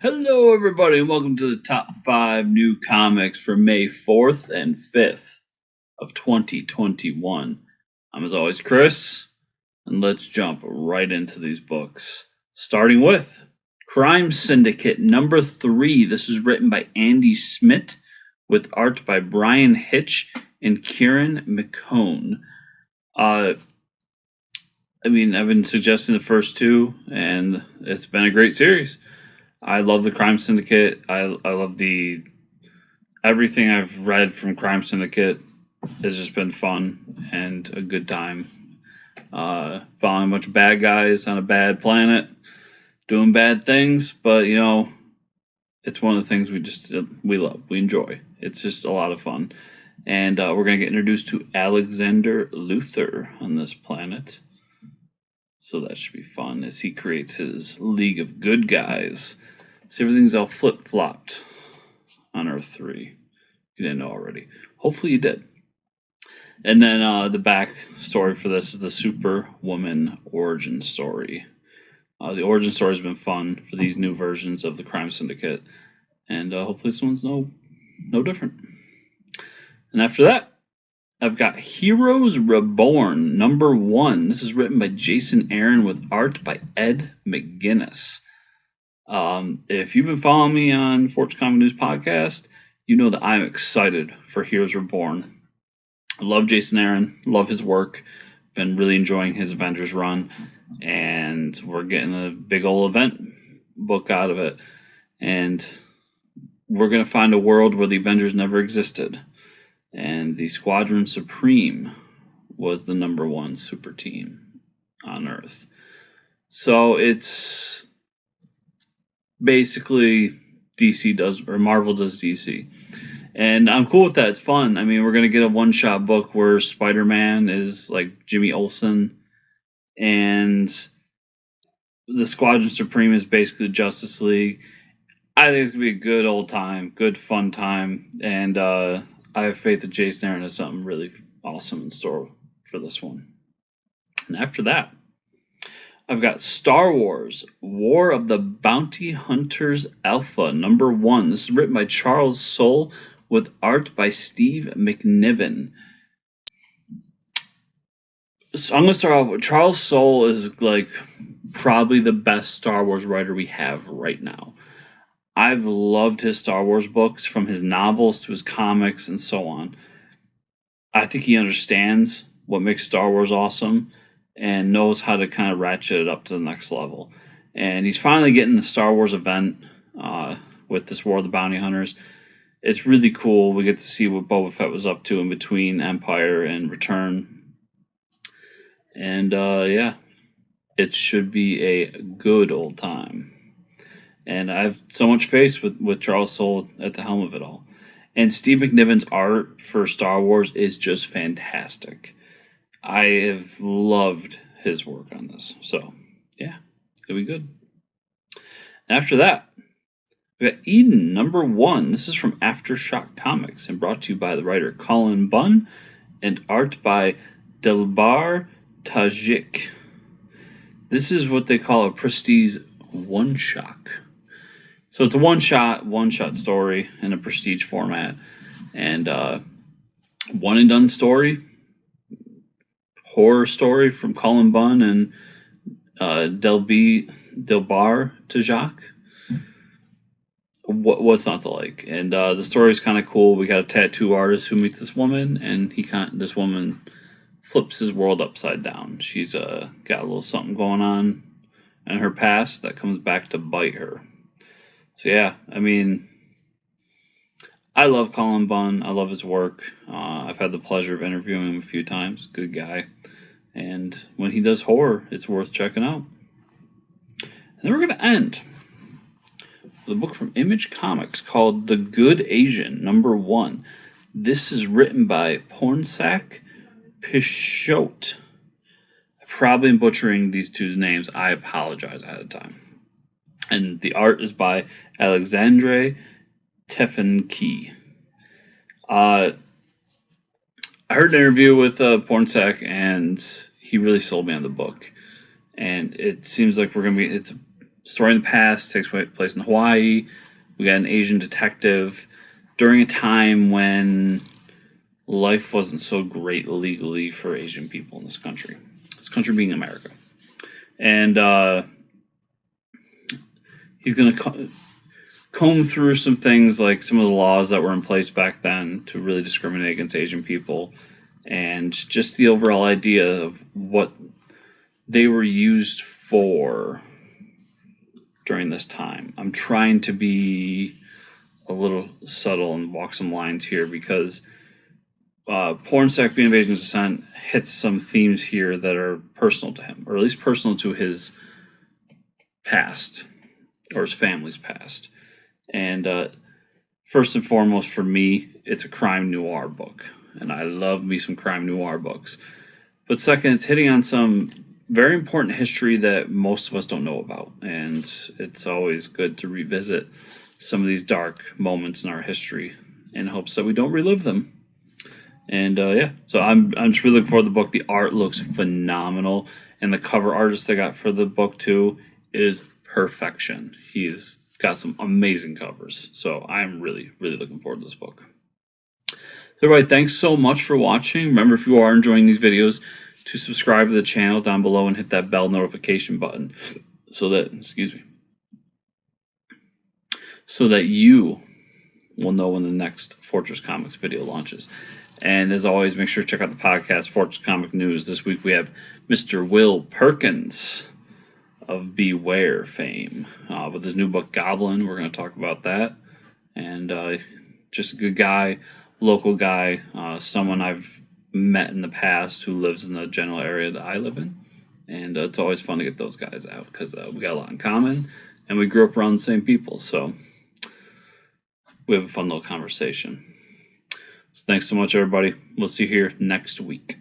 Hello, everybody, and welcome to the top 5 new comics for May 4th and 5th of 2021. I'm, as always, Chris, and let's jump right into these books. Starting with Crime Syndicate number 3. This is written by Andy Schmidt with art by Bryan, Hitch, and Kieran McKeown. I've been suggesting the first two, and it's been a great series. I love the Crime Syndicate. I love everything I've read from Crime Syndicate has just been fun and a good time. Following a bunch of bad guys on a bad planet, doing bad things, but it's one of the things we love, we enjoy. It's just a lot of fun, and we're gonna get introduced to Alexander Luthor on this planet. So that should be fun as he creates his League of Good Guys. So everything's all flip-flopped on Earth 3. You didn't know already. Hopefully you did. And then the back story for this is the Superwoman origin story. The origin story has been fun for these new versions of the Crime Syndicate. And hopefully this one's no different. And after that, I've got Heroes Reborn, number 1. This is written by Jason Aaron with art by Ed McGuiness. If you've been following me on Fortune Comic News Podcast, you know that I'm excited for Heroes Reborn. I love Jason Aaron, love his work, been really enjoying his Avengers run, and we're getting a big old event book out of it. And we're going to find a world where the Avengers never existed. And the Squadron Supreme was the number 1 super team on Earth. So it's basically Marvel does DC. And I'm cool with that. It's fun. I mean, we're going to get a one-shot book where Spider-Man is like Jimmy Olsen. And the Squadron Supreme is basically the Justice League. I think it's going to be a good old time, good fun time. And I have faith that Jason Aaron has something really awesome in store for this one. And after that, I've got Star Wars, War of the Bounty Hunters Alpha, number 1. This is written by Charles Soule with art by Steve McNiven. So I'm going to start off with Charles Soule is like probably the best Star Wars writer we have right now. I've loved his Star Wars books, from his novels to his comics and so on. I think he understands what makes Star Wars awesome and knows how to kind of ratchet it up to the next level. And he's finally getting the Star Wars event with this War of the Bounty Hunters. It's really cool. We get to see what Boba Fett was up to in between Empire and Return. And it should be a good old time. And I have so much faith with Charles Soule at the helm of it all. And Steve McNiven's art for Star Wars is just fantastic. I have loved his work on this. So, yeah, it'll be good. After that, we got Eden, number 1. This is from Aftershock Comics and brought to you by the Writer-Cullen Bunn and art by Art-Dalibar Talajic. This is what they call a prestige one-shot. So it's a one-shot story in a prestige format. And one-and-done story, horror story from Cullen Bunn and Art-Dalibar Talajic. What's not to like? And the story is kind of cool. We got a tattoo artist who meets this woman, and this woman flips his world upside down. She's got a little something going on in her past that comes back to bite her. So yeah, I mean, I love Cullen Bunn. I love his work. I've had the pleasure of interviewing him a few times. Good guy. And when he does horror, it's worth checking out. And then we're going to end with a book from Image Comics called The Good Asian, number 1. This is written by Art-Pornsak Pichetshote. I probably am butchering these two names. I apologize ahead of time. And the art is by Art-Alexandre Tefenkgi. I heard an interview with Pornsak, and he really sold me on the book. And it seems like it's a story in the past, takes place in Hawaii. We got an Asian detective during a time when life wasn't so great legally for Asian people in this country. This country being America. And he's going to comb through some things, like some of the laws that were in place back then to really discriminate against Asian people, and just the overall idea of what they were used for during this time. I'm trying to be a little subtle and walk some lines here, because Pornsak being of Asian descent hits some themes here that are personal to him, or at least personal to his past, or his family's past. And first and foremost, for me, it's a crime noir book, and I love me some crime noir books. But second, it's hitting on some very important history that most of us don't know about, and it's always good to revisit some of these dark moments in our history in hopes that we don't relive them. And yeah, so I'm just really looking forward to the book. The art looks phenomenal, and the cover artist they got for the book too is perfection. He's got some amazing covers, so I'm really looking forward to this book. So everybody, thanks so much for watching. Remember, if you are enjoying these videos, to subscribe to the channel down below and hit that bell notification button so that you will know when the next Fortress Comics video launches. And as always, make sure to check out the podcast, Fortress Comic News. This week we have Mr. Will Perkins of Beware fame with his new book, Goblin. We're going to talk about that. And just a good guy, local guy, someone I've met in the past who lives in the general area that I live in. And it's always fun to get those guys out, because we got a lot in common, and we grew up around the same people. So we have a fun little conversation. So thanks so much, everybody. We'll see you here next week.